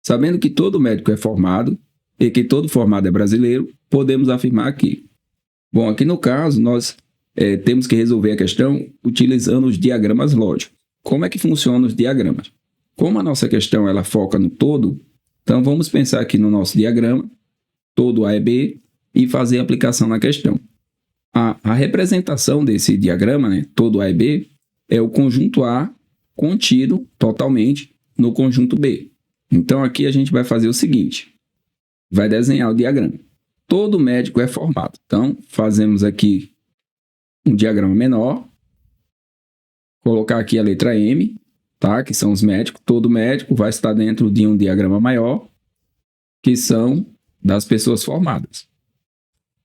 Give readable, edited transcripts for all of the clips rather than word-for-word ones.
Sabendo que todo médico é formado e que todo formado é brasileiro, podemos afirmar que, bom, aqui no caso, nós temos que resolver a questão utilizando os diagramas lógicos. Como é que funcionam os diagramas? Como a nossa questão ela foca no todo, então vamos pensar aqui no nosso diagrama, todo A é B, e fazer a aplicação na questão. A representação desse diagrama, né, todo A é B, é o conjunto A contido totalmente no conjunto B. Então aqui a gente vai fazer o seguinte, vai desenhar o diagrama. Todo médico é formado. Então fazemos aqui um diagrama menor, colocar aqui a letra M, tá? Que são os médicos. Todo médico vai estar dentro de um diagrama maior, que são das pessoas formadas.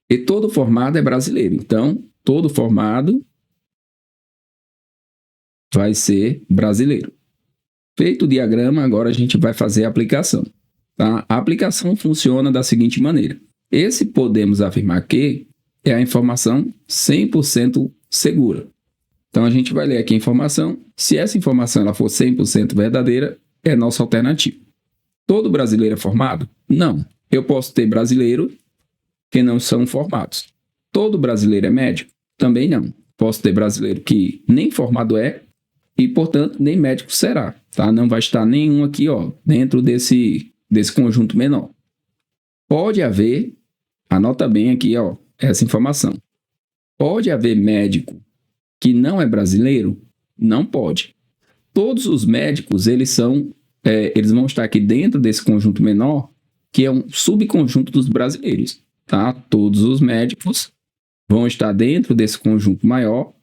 E todo formado é brasileiro. Então, todo formado vai ser brasileiro. Feito o diagrama, agora a gente vai fazer a aplicação. Tá? A aplicação funciona da seguinte maneira. Esse podemos afirmar que é a informação 100% segura. Então, a gente vai ler aqui a informação. Se essa informação ela for 100% verdadeira, é nossa alternativa. Todo brasileiro é formado? Não. Eu posso ter brasileiro que não são formados. Todo brasileiro é médico? Também não. Posso ter brasileiro que nem formado é e, portanto, nem médico será. Tá? Não vai estar nenhum aqui dentro desse conjunto menor. Pode haver, anota bem aqui essa informação. Pode haver médico que não é brasileiro? Não pode. Todos os médicos eles vão estar aqui dentro desse conjunto menor, que é um subconjunto dos brasileiros. Tá? Todos os médicos vão estar dentro desse conjunto maior,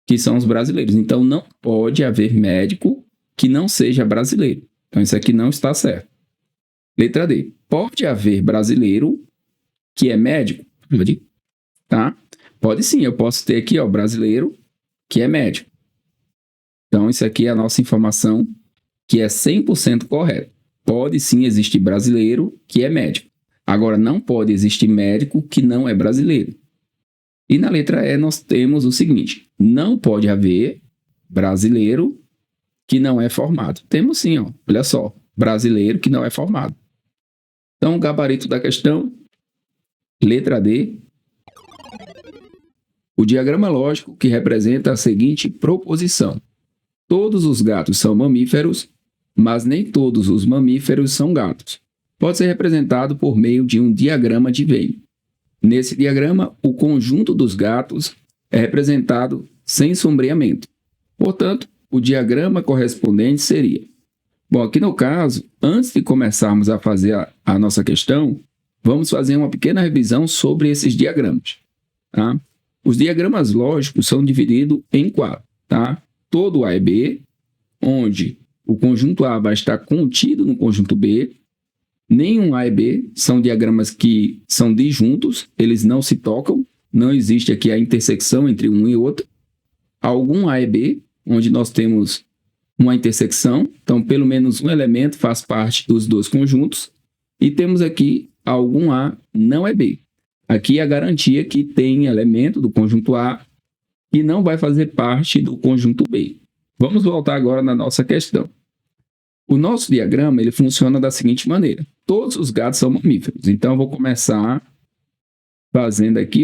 que são os brasileiros. Então, não pode haver médico que não seja brasileiro. Então, isso aqui não está certo. Letra D. Pode haver brasileiro que é médico? Pode. Tá? Pode sim. Eu posso ter aqui, brasileiro que é médico. Então, isso aqui é a nossa informação que é 100% correta. Pode sim existir brasileiro que é médico. Agora, não pode existir médico que não é brasileiro. E na letra E nós temos o seguinte, não pode haver brasileiro que não é formado. Temos sim, olha só, brasileiro que não é formado. Então, o gabarito da questão, letra D, o diagrama lógico que representa a seguinte proposição. Todos os gatos são mamíferos, mas nem todos os mamíferos são gatos. Pode ser representado por meio de um diagrama de Venn. Nesse diagrama, o conjunto dos gatos é representado sem sombreamento. Portanto, o diagrama correspondente seria... Bom, aqui no caso, antes de começarmos a fazer a nossa questão, vamos fazer uma pequena revisão sobre esses diagramas. Tá? Os diagramas lógicos são divididos em quatro. Tá? Todo A é B, onde o conjunto A vai estar contido no conjunto B. Nenhum A e B são diagramas que são disjuntos, eles não se tocam, não existe aqui a intersecção entre um e outro. Algum A e B, onde nós temos uma intersecção, então pelo menos um elemento faz parte dos dois conjuntos. E temos aqui algum A não é B. Aqui é a garantia que tem elemento do conjunto A que não vai fazer parte do conjunto B. Vamos voltar agora na nossa questão. O nosso diagrama ele funciona da seguinte maneira. Todos os gatos são mamíferos. Então, eu vou começar fazendo aqui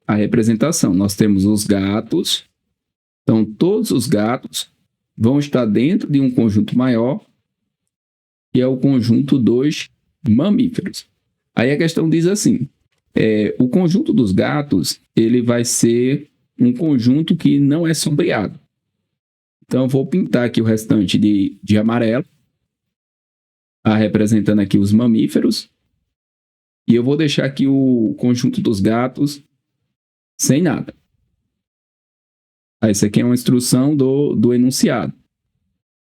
a representação. Nós temos os gatos. Então, todos os gatos vão estar dentro de um conjunto maior, que é o conjunto dos mamíferos. Aí a questão diz assim, o conjunto dos gatos ele vai ser um conjunto que não é sombreado. Então, eu vou pintar aqui o restante de amarelo, representando aqui os mamíferos. E eu vou deixar aqui o conjunto dos gatos sem nada. Essa aqui é uma instrução do enunciado.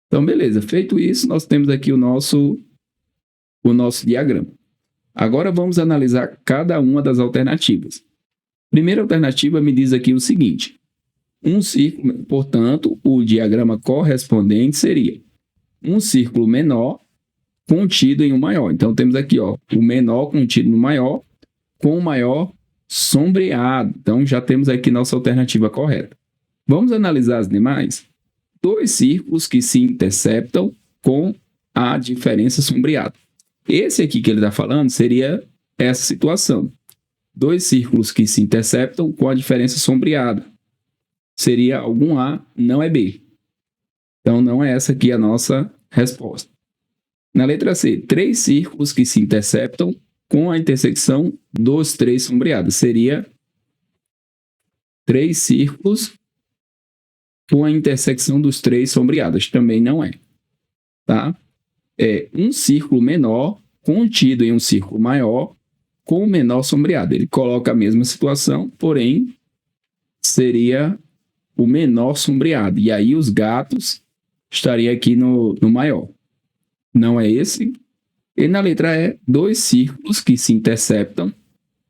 Então, beleza. Feito isso, nós temos aqui o nosso diagrama. Agora, vamos analisar cada uma das alternativas. Primeira alternativa me diz aqui o seguinte. Um círculo, portanto, o diagrama correspondente seria um círculo menor contido em um maior. Então, temos aqui o menor contido no maior com o maior sombreado. Então, já temos aqui nossa alternativa correta. Vamos analisar as demais? Dois círculos que se interceptam com a diferença sombreada. Esse aqui que ele está falando seria essa situação. Dois círculos que se interceptam com a diferença sombreada. Seria algum A, não é B. Então, não é essa aqui a nossa resposta. Na letra C, três círculos que se interceptam com a intersecção dos três sombreados. Seria três círculos com a intersecção dos três sombreados. Também não é. Tá? É um círculo menor contido em um círculo maior com o menor sombreado. Ele coloca a mesma situação, porém seria o menor sombreado. E aí os gatos estariam aqui no maior. Não é esse. E na letra E, dois círculos que se interceptam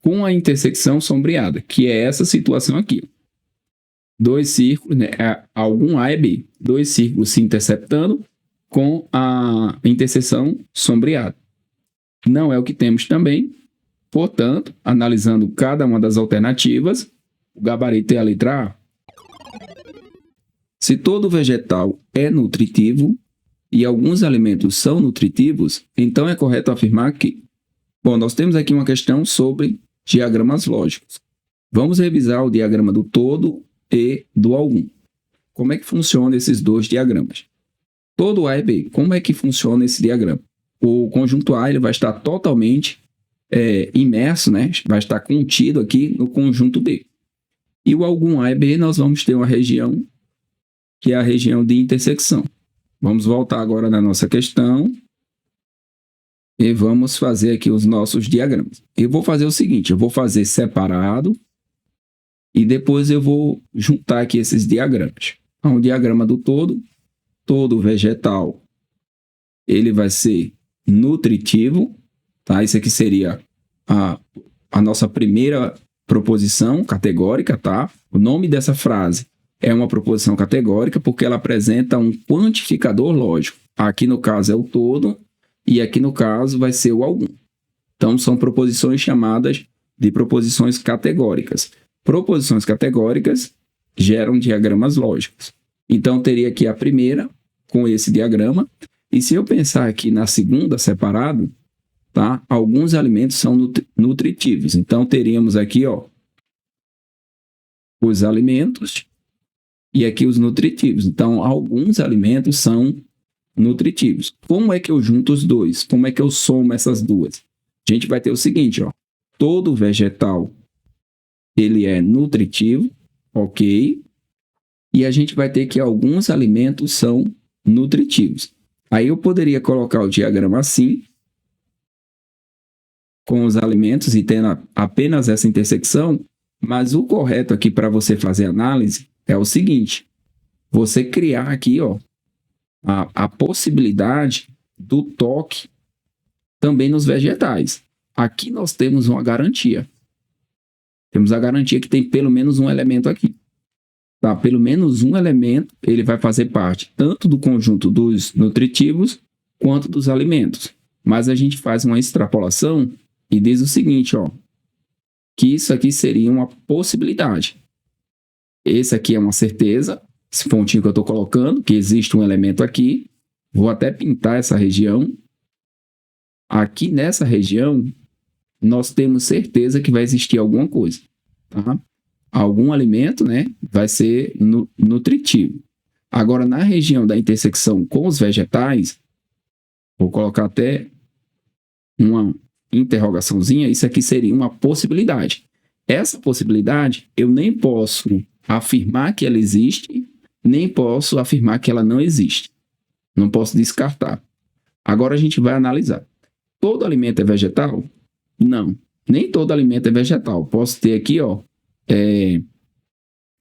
com a intersecção sombreada, que é essa situação aqui. Dois círculos, né? Algum A é B. Dois círculos se interceptando com a interseção sombreada. Não é o que temos também. Portanto, analisando cada uma das alternativas, o gabarito é a letra A. Se todo vegetal é nutritivo e alguns alimentos são nutritivos, então é correto afirmar que... Bom, nós temos aqui uma questão sobre diagramas lógicos. Vamos revisar o diagrama do todo e do algum. Como é que funcionam esses dois diagramas? Todo A e B. Como é que funciona esse diagrama? O conjunto A ele vai estar totalmente imerso, né? Vai estar contido aqui no conjunto B. E o algum A e B nós vamos ter uma região que é a região de intersecção. Vamos voltar agora na nossa questão e vamos fazer aqui os nossos diagramas. Eu vou fazer o seguinte, eu vou fazer separado e depois eu vou juntar aqui esses diagramas. Então, o diagrama do todo vegetal, ele vai ser nutritivo, tá? Isso aqui seria a nossa primeira proposição categórica, tá? O nome dessa frase é uma proposição categórica porque ela apresenta um quantificador lógico. Aqui no caso é o todo e aqui no caso vai ser o algum. Então são proposições chamadas de proposições categóricas. Proposições categóricas geram diagramas lógicos. Então teria aqui a primeira com esse diagrama e se eu pensar aqui na segunda separado, tá? Alguns alimentos são nutritivos. Então teríamos aqui, ó, os alimentos e aqui os nutritivos. Então, alguns alimentos são nutritivos. Como é que eu junto os dois? Como é que eu somo essas duas? A gente vai ter o seguinte, ó. Todo vegetal, ele é nutritivo, ok? E a gente vai ter que alguns alimentos são nutritivos. Aí eu poderia colocar o diagrama assim, com os alimentos e tendo apenas essa intersecção, mas o correto aqui para você fazer análise é o seguinte, você criar aqui, ó, a possibilidade do toque também nos vegetais. Aqui nós temos uma garantia. Temos a garantia que tem pelo menos um elemento aqui. Tá? Pelo menos um elemento, ele vai fazer parte tanto do conjunto dos nutritivos quanto dos alimentos. Mas a gente faz uma extrapolação e diz o seguinte, ó, que isso aqui seria uma possibilidade. Esse aqui é uma certeza, esse pontinho que eu estou colocando, que existe um elemento aqui. Vou até pintar essa região. Aqui nessa região, nós temos certeza que vai existir alguma coisa. Tá? Algum alimento, né, vai ser nutritivo. Agora, na região da intersecção com os vegetais, vou colocar até uma interrogaçãozinha, isso aqui seria uma possibilidade. Essa possibilidade, eu nem posso afirmar que ela existe, nem posso afirmar que ela não existe. Não posso descartar. Agora a gente vai analisar. Todo alimento é vegetal? Não. Nem todo alimento é vegetal. Posso ter aqui, ó,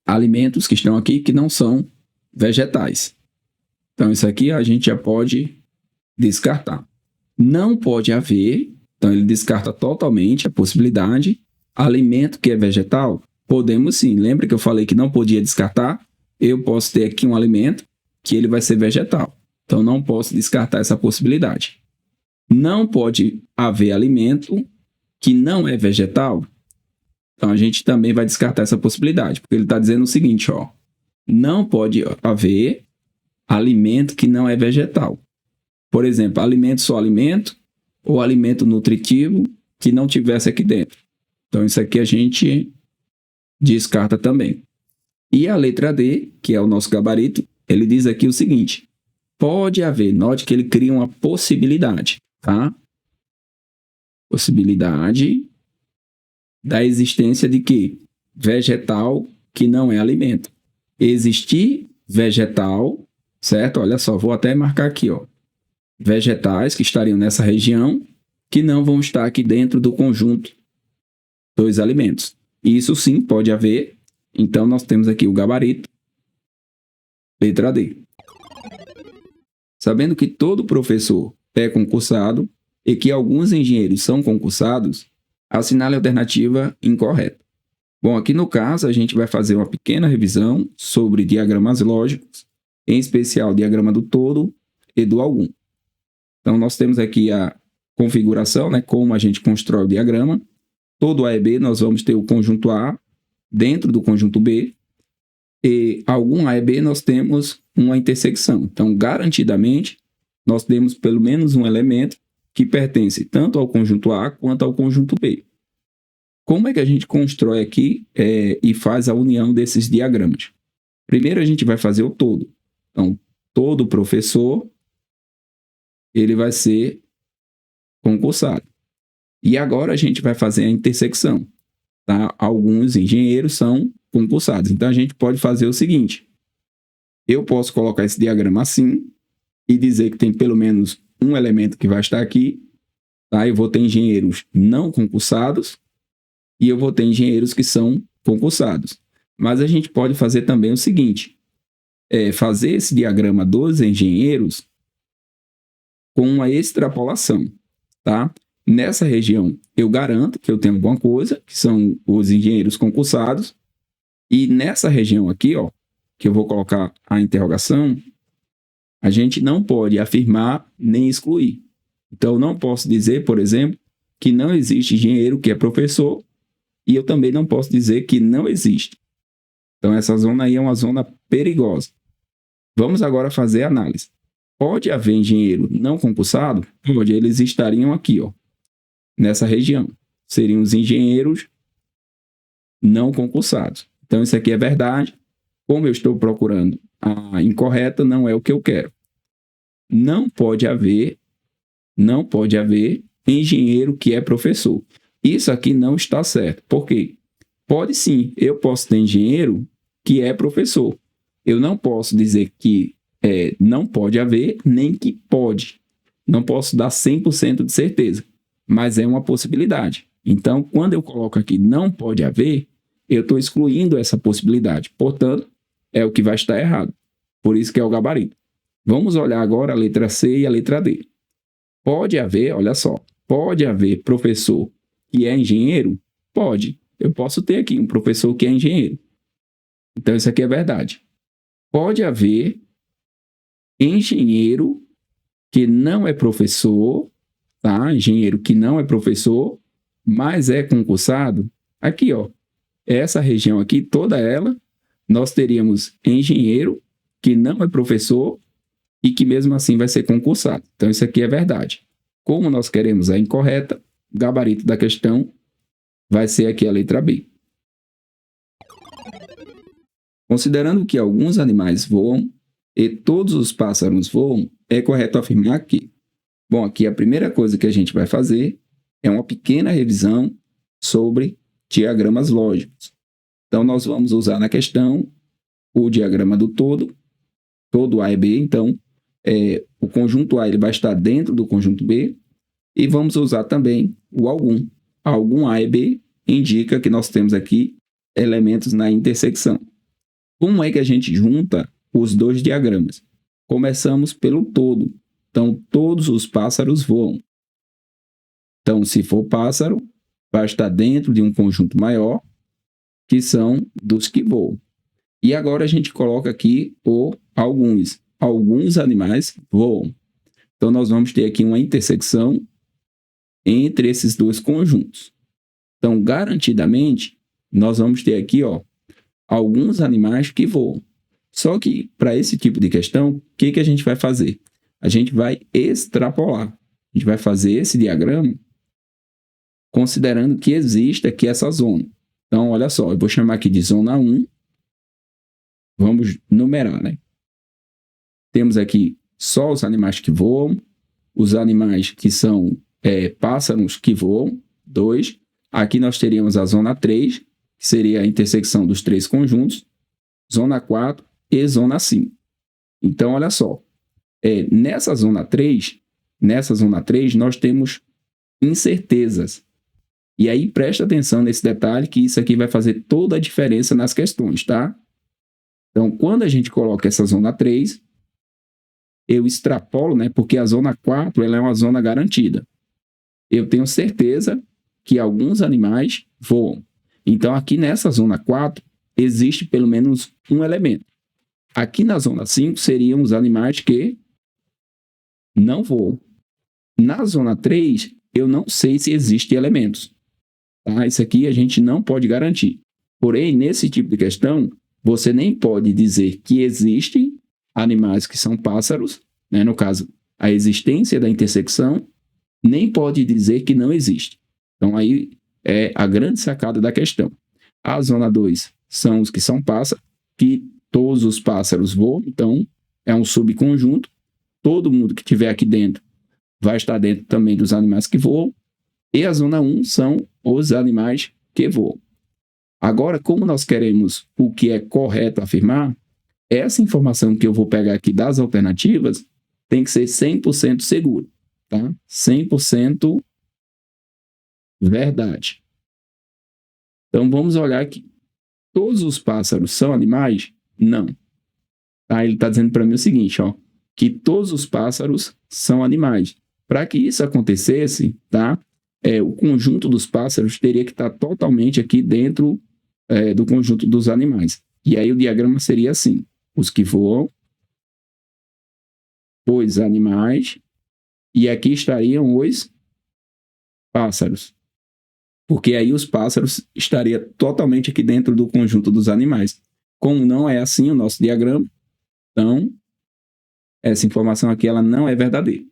alimentos que estão aqui que não são vegetais. Então, isso aqui a gente já pode descartar. Não pode haver, então ele descarta totalmente a possibilidade. Alimento que é vegetal? Podemos sim. Lembra que eu falei que não podia descartar? Eu posso ter aqui um alimento que ele vai ser vegetal. Então, não posso descartar essa possibilidade. Não pode haver alimento que não é vegetal. Então, a gente também vai descartar essa possibilidade. Porque ele está dizendo o seguinte, ó. Não pode haver alimento que não é vegetal. Por exemplo, alimento só alimento ou alimento nutritivo que não tivesse aqui dentro. Então, isso aqui a gente descarta também. E a letra D, que é o nosso gabarito, ele diz aqui o seguinte: pode haver, note que ele cria uma possibilidade, tá? Possibilidade da existência de quê? Vegetal que não é alimento. Existir vegetal, certo? Olha só, vou até marcar aqui, ó. Vegetais que estariam nessa região que não vão estar aqui dentro do conjunto dos alimentos. Isso sim pode haver. Então, nós temos aqui o gabarito, letra D. Sabendo que todo professor é concursado e que alguns engenheiros são concursados, assinale a alternativa incorreta. Bom, aqui no caso, a gente vai fazer uma pequena revisão sobre diagramas lógicos, em especial diagrama do todo e do algum. Então, nós temos aqui a configuração, né, como a gente constrói o diagrama. Todo A e B, nós vamos ter o conjunto A dentro do conjunto B. E algum A e B, nós temos uma intersecção. Então, garantidamente, nós temos pelo menos um elemento que pertence tanto ao conjunto A quanto ao conjunto B. Como é que a gente constrói aqui e faz a união desses diagramas? Primeiro, a gente vai fazer o todo. Então, todo professor, ele vai ser concursado. E agora a gente vai fazer a intersecção. Tá? Alguns engenheiros são concursados. Então, a gente pode fazer o seguinte. Eu posso colocar esse diagrama assim e dizer que tem pelo menos um elemento que vai estar aqui. Tá? Eu vou ter engenheiros não concursados e eu vou ter engenheiros que são concursados. Mas a gente pode fazer também o seguinte. Fazer esse diagrama dos engenheiros com uma extrapolação. Tá? Nessa região, eu garanto que eu tenho alguma coisa, que são os engenheiros concursados. E nessa região aqui, ó, que eu vou colocar a interrogação, a gente não pode afirmar nem excluir. Então, eu não posso dizer, por exemplo, que não existe engenheiro que é professor, e eu também não posso dizer que não existe. Então, essa zona aí é uma zona perigosa. Vamos agora fazer a análise. Pode haver engenheiro não concursado? Pode, eles estariam aqui, ó, nessa região. Seriam os engenheiros não concursados. Então, isso aqui é verdade. Como eu estou procurando a incorreta, não é o que eu quero. Não pode haver engenheiro que é professor. Isso aqui não está certo. Por quê? Pode sim, eu posso ter engenheiro que é professor. Eu não posso dizer que não pode haver, nem que pode. Não posso dar 100% de certeza, mas é uma possibilidade. Então, quando eu coloco aqui não pode haver, eu estou excluindo essa possibilidade. Portanto, é o que vai estar errado. Por isso que é o gabarito. Vamos olhar agora a letra C e a letra D. Pode haver, olha só, pode haver professor que é engenheiro? Pode. Eu posso ter aqui um professor que é engenheiro. Então, isso aqui é verdade. Pode haver engenheiro que não é professor, tá? Engenheiro que não é professor, mas é concursado. Aqui, ó, essa região aqui, toda ela, nós teríamos engenheiro que não é professor e que mesmo assim vai ser concursado. Então, isso aqui é verdade. Como nós queremos a incorreta, o gabarito da questão vai ser aqui a letra B. Considerando que alguns animais voam e todos os pássaros voam, é correto afirmar que... Bom, aqui a primeira coisa que a gente vai fazer é uma pequena revisão sobre diagramas lógicos. Então, nós vamos usar na questão o diagrama do todo A e B. Então, o conjunto A ele vai estar dentro do conjunto B. E vamos usar também o algum. Algum A e B indica que nós temos aqui elementos na intersecção. Como é que a gente junta os dois diagramas? Começamos pelo todo. Então, todos os pássaros voam. Então, se for pássaro, vai estar dentro de um conjunto maior, que são dos que voam. E agora a gente coloca aqui o alguns. Alguns animais voam. Então, nós vamos ter aqui uma intersecção entre esses dois conjuntos. Então, garantidamente, nós vamos ter aqui, ó, alguns animais que voam. Só que, para esse tipo de questão, o que a gente vai fazer? a gente vai extrapolar. A gente vai fazer esse diagrama considerando que existe aqui essa zona. Então, olha só, eu vou chamar aqui de zona 1. Vamos numerar, né? Temos aqui só os animais que voam, os animais que são pássaros que voam, 2. Aqui nós teríamos a zona 3, que seria a intersecção dos 3 conjuntos, zona 4 e zona 5. Então, olha só, nessa zona 3, nós temos incertezas. E aí, presta atenção nesse detalhe, que isso aqui vai fazer toda a diferença nas questões, tá? Então, quando a gente coloca essa zona 3, eu extrapolo, né? Porque a zona 4 ela é uma zona garantida. Eu tenho certeza que alguns animais voam. Então, aqui nessa zona 4, existe pelo menos um elemento. Aqui na zona 5, seriam os animais que não voam. Na zona 3, eu não sei se existem elementos. Tá? Isso aqui a gente não pode garantir. Porém, nesse tipo de questão, você nem pode dizer que existem animais que são pássaros, né? No caso, a existência da intersecção, nem pode dizer que não existe. Então, aí é a grande sacada da questão. A zona 2 são os que são pássaros, que todos os pássaros voam, então é um subconjunto. Todo mundo que estiver aqui dentro vai estar dentro também dos animais que voam. E a zona 1 são os animais que voam. Agora, como nós queremos o que é correto afirmar, essa informação que eu vou pegar aqui das alternativas tem que ser 100% segura, tá? 100% verdade. Então, vamos olhar aqui. Todos os pássaros são animais? Não. Tá? Ele está dizendo para mim o seguinte, ó, que todos os pássaros são animais. Para que isso acontecesse, tá? O conjunto dos pássaros teria que estar totalmente aqui dentro do conjunto dos animais. E aí o diagrama seria assim: os que voam, os animais, e aqui estariam os pássaros. Porque aí os pássaros estariam totalmente aqui dentro do conjunto dos animais. Como não é assim o nosso diagrama, então essa informação aqui ela não é verdadeira.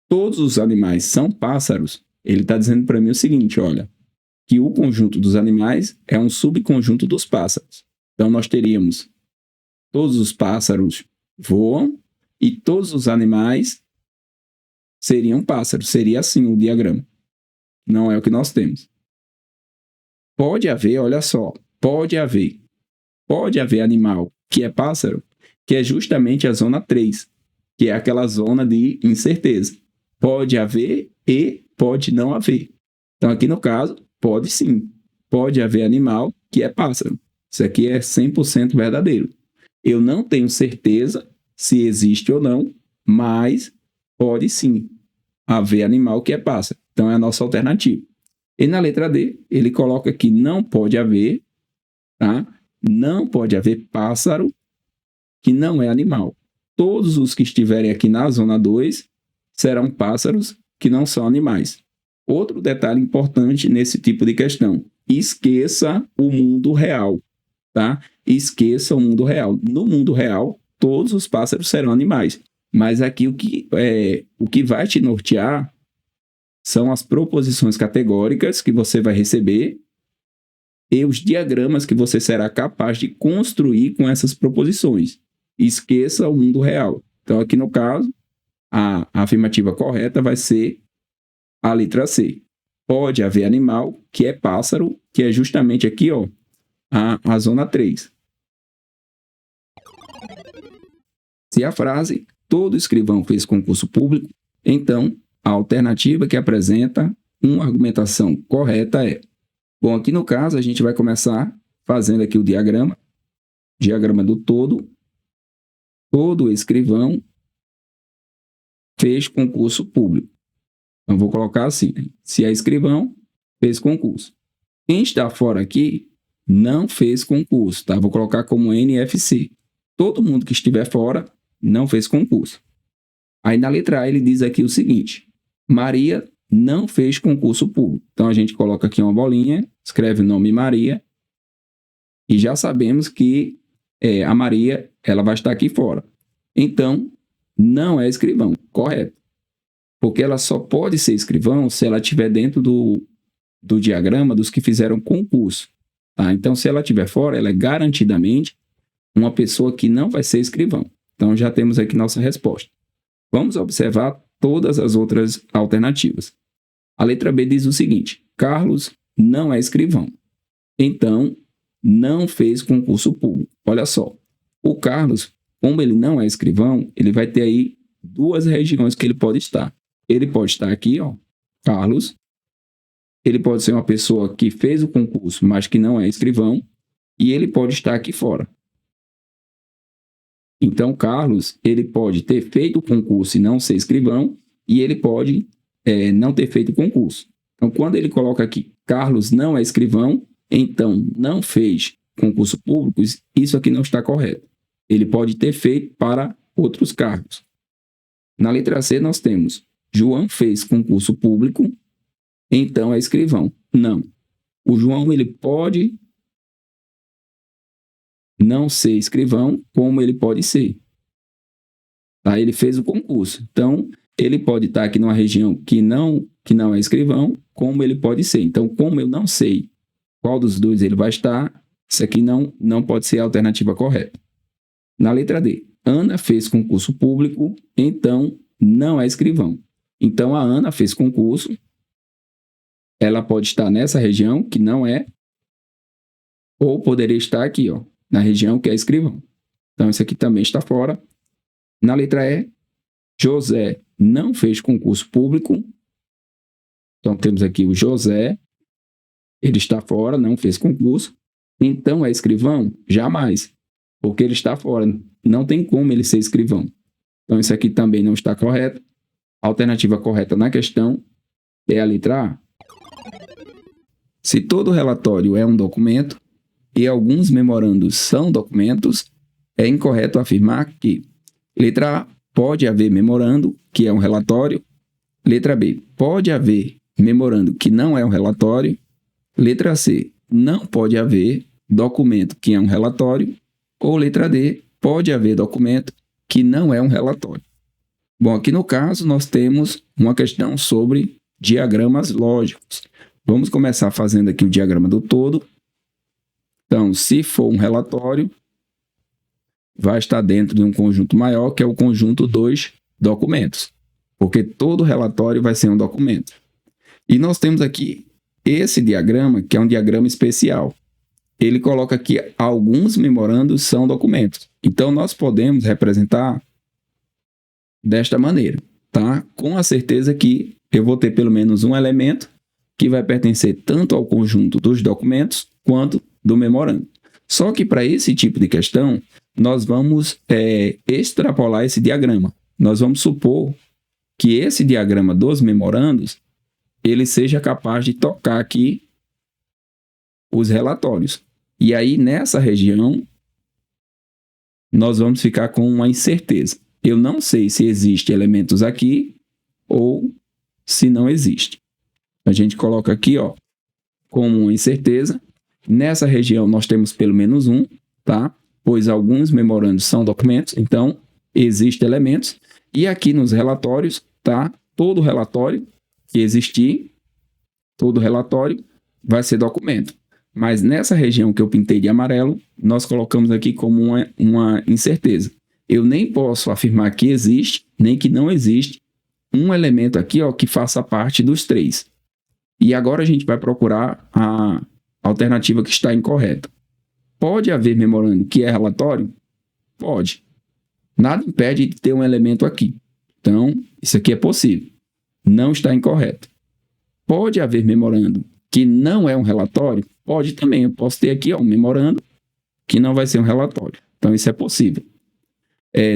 Todos os animais são pássaros. Ele está dizendo para mim o seguinte, olha, que o conjunto dos animais é um subconjunto dos pássaros. Então, nós teríamos todos os pássaros voam e todos os animais seriam pássaros. Seria assim o diagrama. Não é o que nós temos. Pode haver, olha só, pode haver animal que é pássaro, que é justamente a zona 3, que é aquela zona de incerteza. Pode haver e pode não haver. Então, aqui no caso, pode sim. Pode haver animal que é pássaro. Isso aqui é 100% verdadeiro. Eu não tenho certeza se existe ou não, mas pode sim haver animal que é pássaro. Então, é a nossa alternativa. E na letra D, ele coloca que não pode haver, tá? Não pode haver pássaro que não é animal. Todos os que estiverem aqui na zona 2 serão pássaros que não são animais. Outro detalhe importante nesse tipo de questão: esqueça o mundo real, tá? Esqueça o mundo real. No mundo real, todos os pássaros serão animais. Mas aqui o que vai te nortear são as proposições categóricas que você vai receber e os diagramas que você será capaz de construir com essas proposições. Esqueça o mundo real. Então, aqui no caso, a afirmativa correta vai ser a letra C. Pode haver animal que é pássaro, que é justamente aqui, ó, a zona 3. Se a frase todo escrivão fez concurso público, então a alternativa que apresenta uma argumentação correta é... Bom, aqui no caso a gente vai começar fazendo aqui o diagrama do todo. Todo escrivão fez concurso público. Então, vou colocar assim, né? Se é escrivão, fez concurso. Quem está fora aqui não fez concurso, tá? Vou colocar como NFC. Todo mundo que estiver fora não fez concurso. Aí na letra A ele diz aqui o seguinte: Maria não fez concurso público. Então a gente coloca aqui uma bolinha, escreve o nome Maria e já sabemos que a Maria ela vai estar aqui fora. Então não é escrivão, correto. Porque ela só pode ser escrivão se ela estiver dentro do diagrama dos que fizeram concurso. Tá? Então, se ela estiver fora, ela é garantidamente uma pessoa que não vai ser escrivão. Então, já temos aqui nossa resposta. Vamos observar todas as outras alternativas. A letra B diz o seguinte: Carlos não é escrivão. Então, não fez concurso público. Olha só, o Carlos, como ele não é escrivão, ele vai ter aí duas regiões que ele pode estar. Ele pode estar aqui, ó, Carlos. Ele pode ser uma pessoa que fez o concurso, mas que não é escrivão. E ele pode estar aqui fora. Então, Carlos, ele pode ter feito o concurso e não ser escrivão. E ele pode não ter feito o concurso. Então, quando ele coloca aqui, Carlos não é escrivão, então não fez concurso público, isso aqui não está correto. Ele pode ter feito para outros cargos. Na letra C, nós temos João fez concurso público, então é escrivão. Não. O João, ele pode não ser escrivão, como ele pode ser. Tá? Ele fez o concurso. Então, ele pode estar aqui numa região que não é escrivão, como ele pode ser. Então, como eu não sei qual dos dois ele vai estar, isso aqui não pode ser a alternativa correta. Na letra D, Ana fez concurso público, então não é escrivão. Então, a Ana fez concurso, ela pode estar nessa região, que não é, ou poderia estar aqui, ó, na região que é escrivão. Então, isso aqui também está fora. Na letra E, José não fez concurso público. Então, temos aqui o José, ele está fora, não fez concurso. Então, é escrivão? Jamais, porque ele está fora. Não tem como ele ser escrivão. Então, isso aqui também não está correto. A alternativa correta na questão é a letra A. Se todo relatório é um documento e alguns memorandos são documentos, é incorreto afirmar que: letra A, pode haver memorando, que é um relatório. Letra B, pode haver memorando que não é um relatório. Letra C, não pode haver documento que é um relatório. Ou letra D, pode haver documento que não é um relatório. Bom, aqui no caso nós temos uma questão sobre diagramas lógicos. Vamos começar fazendo aqui o diagrama do todo. Então, se for um relatório, vai estar dentro de um conjunto maior, que é o conjunto dos documentos, porque todo relatório vai ser um documento. E nós temos aqui esse diagrama, que é um diagrama especial. Ele coloca aqui alguns memorandos são documentos. Então, nós podemos representar desta maneira, tá? Com a certeza que eu vou ter pelo menos um elemento que vai pertencer tanto ao conjunto dos documentos quanto do memorando. Só que para esse tipo de questão, nós vamos extrapolar esse diagrama. Nós vamos supor que esse diagrama dos memorandos ele seja capaz de tocar aqui os relatórios. E aí, nessa região, nós vamos ficar com uma incerteza. Eu não sei se existe elementos aqui ou se não existe. A gente coloca aqui, ó, como uma incerteza. Nessa região, nós temos pelo menos um, tá? Pois alguns memorandos são documentos, então existem elementos. E aqui nos relatórios, tá? Todo relatório que existir, todo relatório vai ser documento. Mas nessa região que eu pintei de amarelo, nós colocamos aqui como uma incerteza. Eu nem posso afirmar que existe, nem que não existe um elemento aqui, ó, que faça parte dos três. E agora a gente vai procurar a alternativa que está incorreta. Pode haver memorando que é relatório? Pode. Nada impede de ter um elemento aqui. Então, isso aqui é possível. Não está incorreto. Pode haver memorando que não é um relatório? Pode também. Eu posso ter aqui, ó, um memorando que não vai ser um relatório. Então, isso é possível.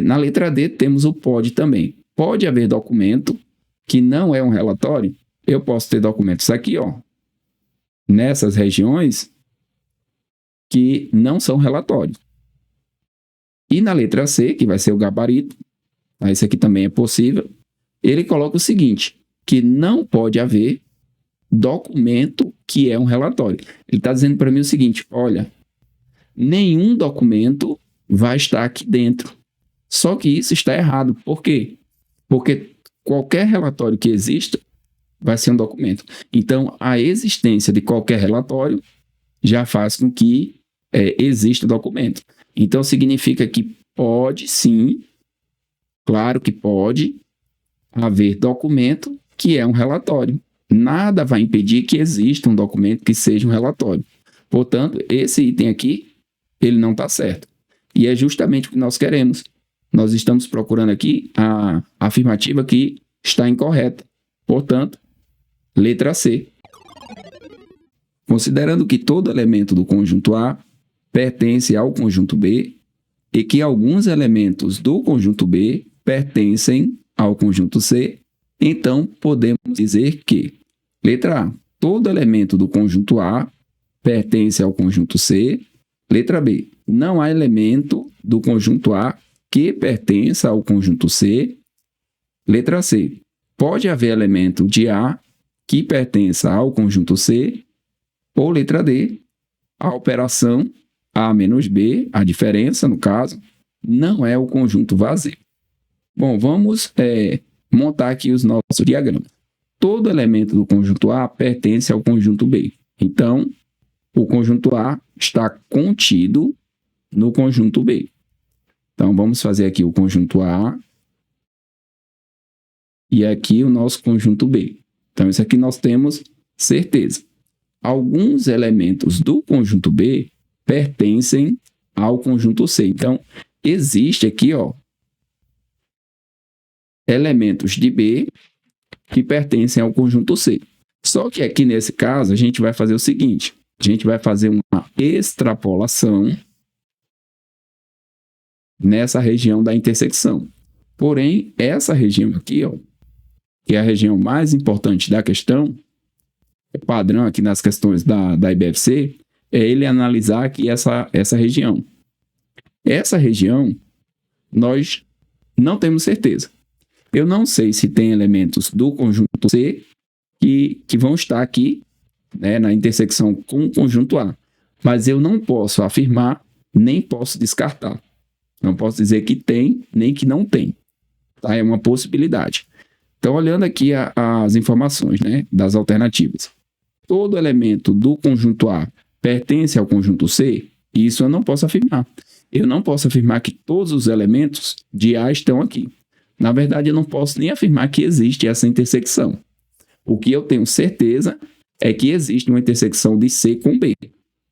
Na letra D, temos o pode também. Pode haver documento que não é um relatório? Eu posso ter documentos aqui, ó, nessas regiões que não são relatórios. E na letra C, que vai ser o gabarito, esse aqui também é possível, ele coloca o seguinte, que não pode haver documento que é um relatório. Ele está dizendo para mim o seguinte, olha, nenhum documento vai estar aqui dentro. Só que isso está errado. Por quê? Porque qualquer relatório que exista vai ser um documento. Então, a existência de qualquer relatório já faz com que exista documento. Então, significa que pode sim, claro que pode haver documento que é um relatório. Nada vai impedir que exista um documento que seja um relatório. Portanto, esse item aqui, ele não está certo. E é justamente o que nós queremos. Nós estamos procurando aqui a afirmativa que está incorreta. Portanto, letra C. Considerando que todo elemento do conjunto A pertence ao conjunto B e que alguns elementos do conjunto B pertencem ao conjunto C, então podemos dizer que, letra A, todo elemento do conjunto A pertence ao conjunto C. Letra B, não há elemento do conjunto A que pertença ao conjunto C. Letra C, pode haver elemento de A que pertença ao conjunto C. Ou letra D, a operação A menos B, a diferença, no caso, não é o conjunto vazio. Bom, vamos montar aqui os nossos diagramas. Todo elemento do conjunto A pertence ao conjunto B. Então, o conjunto A está contido no conjunto B. Então, vamos fazer aqui o conjunto A e aqui o nosso conjunto B. Então, isso aqui nós temos certeza. Alguns elementos do conjunto B pertencem ao conjunto C. Então, existe aqui, elementos de B que pertencem ao conjunto C. Só que aqui nesse caso, a gente vai fazer o seguinte. A gente vai fazer uma extrapolação nessa região da intersecção. Porém, essa região aqui, que é a região mais importante da questão, padrão aqui nas questões da IBFC, é ele analisar aqui essa região. Essa região, nós não temos certeza. Eu não sei se tem elementos do conjunto C que vão estar aqui, na intersecção com o conjunto A. Mas eu não posso afirmar, nem posso descartar. Não posso dizer que tem, nem que não tem. Tá? É uma possibilidade. Então, olhando aqui as informações, das alternativas. Todo elemento do conjunto A pertence ao conjunto C? Isso eu não posso afirmar. Eu não posso afirmar que todos os elementos de A estão aqui. Na verdade, eu não posso nem afirmar que existe essa intersecção. O que eu tenho certeza é que existe uma intersecção de C com B.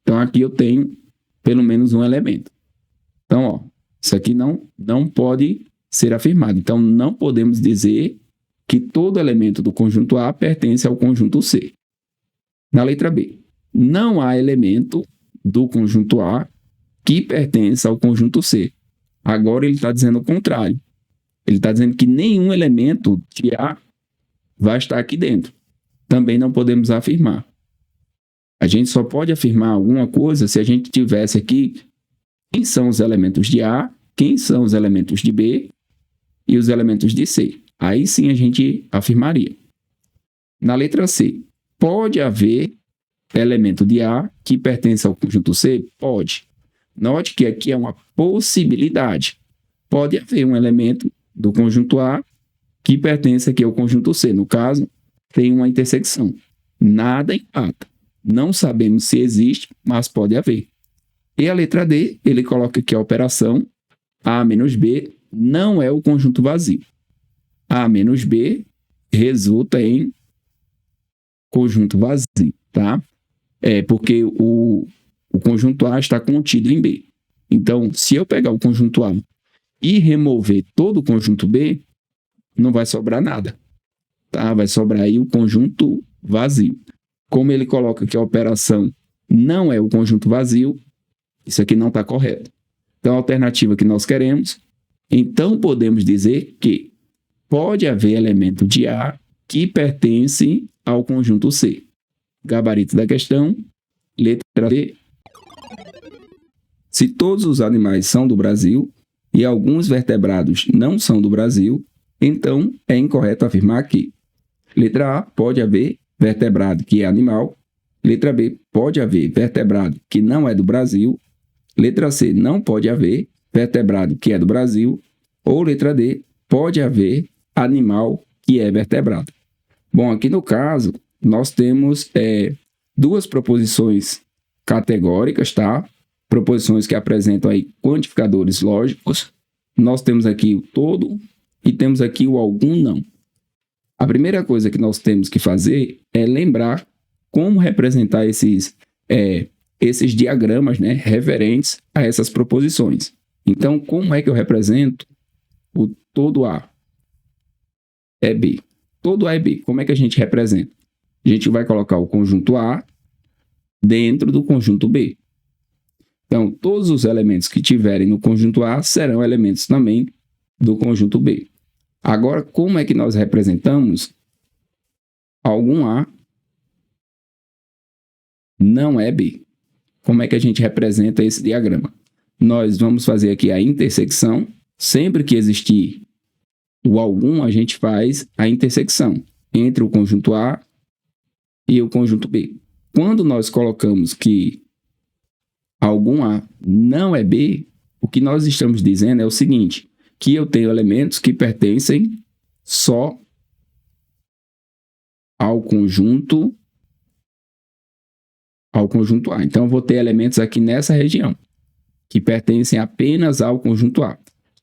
Então, aqui eu tenho pelo menos um elemento. Então, isso aqui não pode ser afirmado. Então, não podemos dizer que todo elemento do conjunto A pertence ao conjunto C. Na letra B, não há elemento do conjunto A que pertença ao conjunto C. Agora ele está dizendo o contrário. Ele está dizendo que nenhum elemento de A vai estar aqui dentro. Também não podemos afirmar. A gente só pode afirmar alguma coisa se a gente tivesse aqui quem são os elementos de A, quem são os elementos de B e os elementos de C. Aí sim a gente afirmaria. Na letra C, pode haver elemento de A que pertence ao conjunto C? Pode. Note que aqui é uma possibilidade. Pode haver um elemento do conjunto A que pertence aqui ao conjunto C. No caso, tem uma intersecção. Nada empata. Não sabemos se existe, mas pode haver. E a letra D, ele coloca aqui a operação A menos B não é o conjunto vazio. A menos B resulta em conjunto vazio, tá? Porque o conjunto A está contido em B. Então, se eu pegar o conjunto A e remover todo o conjunto B, não vai sobrar nada, tá? Vai sobrar aí o conjunto vazio. Como ele coloca que a operação não é o conjunto vazio, isso aqui não está correto. Então, a alternativa que nós queremos, então podemos dizer que pode haver elemento de A que pertence ao conjunto C. Gabarito da questão, letra D. Se todos os animais são do Brasil e alguns vertebrados não são do Brasil, então é incorreto afirmar que letra A, pode haver vertebrado que é animal. Letra B, pode haver vertebrado que não é do Brasil. Letra C, não pode haver vertebrado que é do Brasil. Ou letra D, pode haver animal que é vertebrado. Bom, aqui no caso, nós temos duas proposições categóricas, tá? Proposições que apresentam aí quantificadores lógicos. Nós temos aqui o todo e temos aqui o algum não. A primeira coisa que nós temos que fazer é lembrar como representar esses diagramas, né, referentes a essas proposições. Então, como é que eu represento o todo A é B? Todo A é B. Como é que a gente representa? A gente vai colocar o conjunto A dentro do conjunto B. Então, todos os elementos que tiverem no conjunto A serão elementos também do conjunto B. Agora, como é que nós representamos algum A não é B? Como é que a gente representa esse diagrama? Nós vamos fazer aqui a intersecção. Sempre que existir o algum, a gente faz a intersecção entre o conjunto A e o conjunto B. Quando nós colocamos que algum A não é B, o que nós estamos dizendo é o seguinte, que eu tenho elementos que pertencem só ao conjunto A. Então, eu vou ter elementos aqui nessa região, que pertencem apenas ao conjunto A.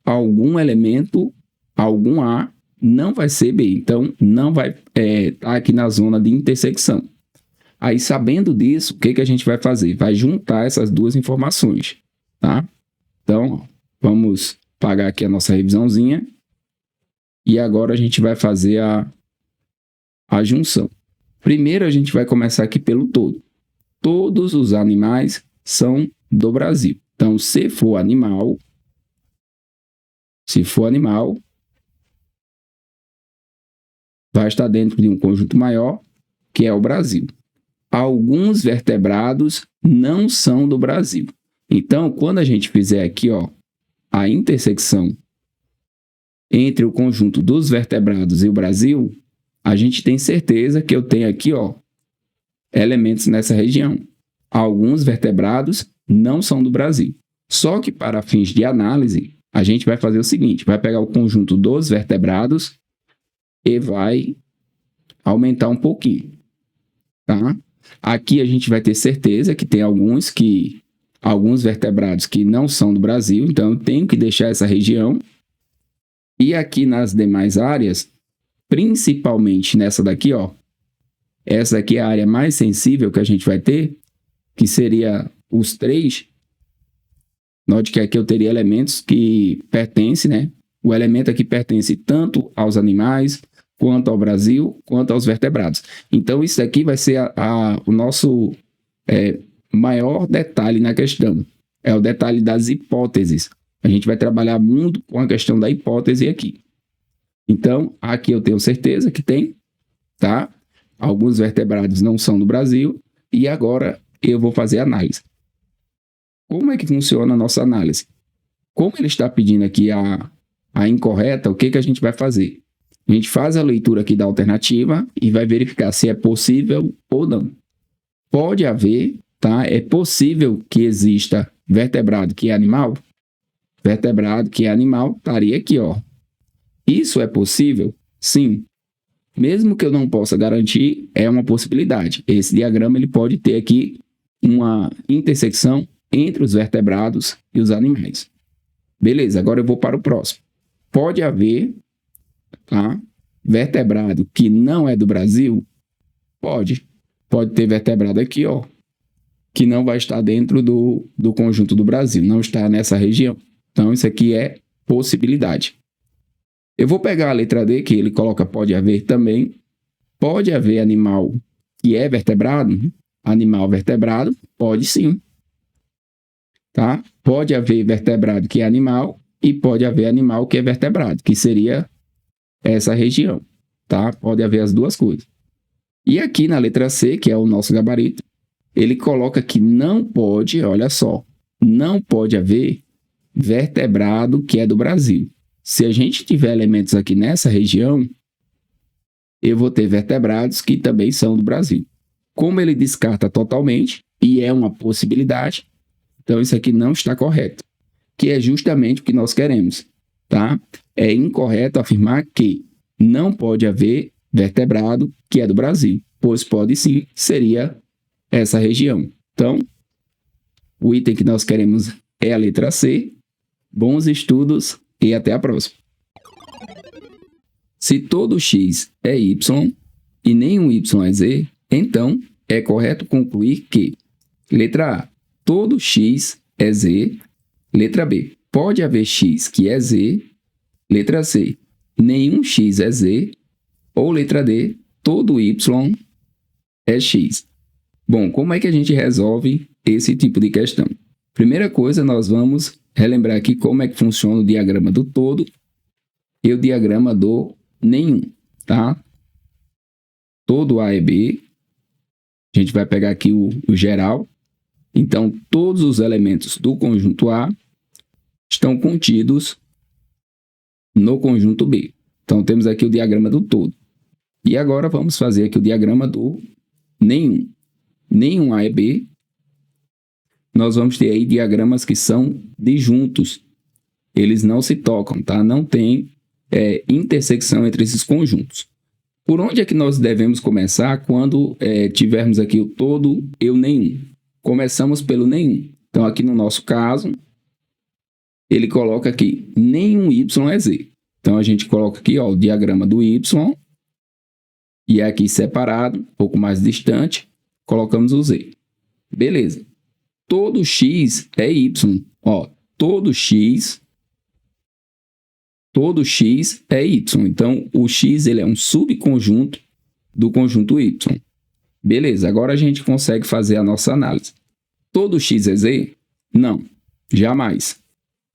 Algum elemento, algum A, não vai ser B. Então, não vai estar aqui na zona de intersecção. Aí, sabendo disso, o que a gente vai fazer? Vai juntar essas duas informações, tá? Então, vamos pagar aqui a nossa revisãozinha. E agora a gente vai fazer a junção. Primeiro, a gente vai começar aqui pelo todo. Todos os animais são do Brasil. Então, se for animal, vai estar dentro de um conjunto maior, que é o Brasil. Alguns vertebrados não são do Brasil. Então, quando a gente fizer aqui, ó, a intersecção entre o conjunto dos vertebrados e o Brasil, a gente tem certeza que eu tenho aqui, ó, elementos nessa região. Alguns vertebrados não são do Brasil. Só que para fins de análise, a gente vai fazer o seguinte, vai pegar o conjunto dos vertebrados e vai aumentar um pouquinho, tá? Aqui a gente vai ter certeza que tem alguns vertebrados que não são do Brasil, então eu tenho que deixar essa região. E aqui nas demais áreas, principalmente nessa daqui, ó, essa aqui é a área mais sensível que a gente vai ter, que seria os 3. Note que aqui eu teria elementos que pertencem, né? O elemento aqui pertence tanto aos animais, quanto ao Brasil, quanto aos vertebrados. Então, isso aqui vai ser o nosso maior detalhe na questão. É o detalhe das hipóteses. A gente vai trabalhar muito com a questão da hipótese aqui. Então, aqui eu tenho certeza que tem, tá? Alguns vertebrados não são do Brasil. E agora eu vou fazer a análise. Como é que funciona a nossa análise? Como ele está pedindo aqui a incorreta, o que a gente vai fazer? A gente faz a leitura aqui da alternativa e vai verificar se é possível ou não. Pode haver, tá? É possível que exista vertebrado que é animal? Vertebrado que é animal estaria aqui, ó. Isso é possível? Sim. Mesmo que eu não possa garantir, é uma possibilidade. Esse diagrama ele pode ter aqui uma intersecção entre os vertebrados e os animais. Beleza, agora eu vou para o próximo. Pode haver, tá, vertebrado que não é do Brasil? Pode. Pode ter vertebrado aqui, ó, que não vai estar dentro do conjunto do Brasil, não está nessa região. Então, isso aqui é possibilidade. Eu vou pegar a letra D, que ele coloca pode haver também. Pode haver animal que é vertebrado? Animal vertebrado? Pode sim. Tá? Pode haver vertebrado que é animal e pode haver animal que é vertebrado, que seria essa região. Tá? Pode haver as duas coisas. E aqui na letra C, que é o nosso gabarito, ele coloca que não pode, olha só, não pode haver vertebrado que é do Brasil. Se a gente tiver elementos aqui nessa região, eu vou ter vertebrados que também são do Brasil. Como ele descarta totalmente, e é uma possibilidade, então isso aqui não está correto, que é justamente o que nós queremos, tá? é incorreto afirmar que não pode haver vertebrado que é do Brasil, pois pode sim, seria essa região. Então, o item que nós queremos é a letra C. Bons estudos e até a próxima. Se todo x é y e nenhum y é z, então é correto concluir que: letra A, todo x é z. Letra B, pode haver x que é z. Letra C, nenhum x é z. Ou letra D, todo y é x. Bom, como é que a gente resolve esse tipo de questão? Primeira coisa, nós vamos relembrar aqui como é que funciona o diagrama do todo e o diagrama do nenhum, tá? Todo A é B. A gente vai pegar aqui o geral. Então, todos os elementos do conjunto A estão contidos no conjunto B. Então, temos aqui o diagrama do todo. E agora vamos fazer aqui o diagrama do nenhum. Nenhum A é B. Nós vamos ter aí diagramas que são disjuntos. Eles não se tocam, tá? Não tem intersecção entre esses conjuntos. Por onde é que nós devemos começar quando tivermos aqui o todo e o nenhum? Começamos pelo nenhum. Então, aqui no nosso caso, ele coloca aqui, nenhum y é z. Então, a gente coloca aqui o diagrama do y, e aqui separado, um pouco mais distante, colocamos o z. Beleza. Todo x é y. Todo x é y. Então, o x ele é um subconjunto do conjunto y. Beleza, agora a gente consegue fazer a nossa análise. Todo x é z? Não, jamais.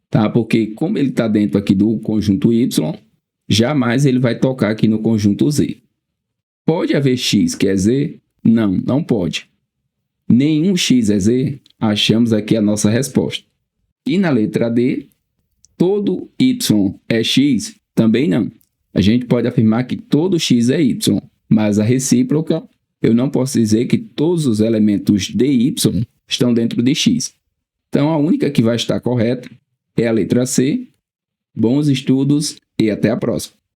Tá? Porque como ele está dentro aqui do conjunto y, jamais ele vai tocar aqui no conjunto z. Pode haver x que é z? Não, não pode. Nenhum x é z? Achamos aqui a nossa resposta. E na letra D, todo y é x? Também não. A gente pode afirmar que todo x é y, mas a recíproca, eu não posso dizer que todos os elementos de y estão dentro de x. Então, a única que vai estar correta é a letra C. Bons estudos e até a próxima.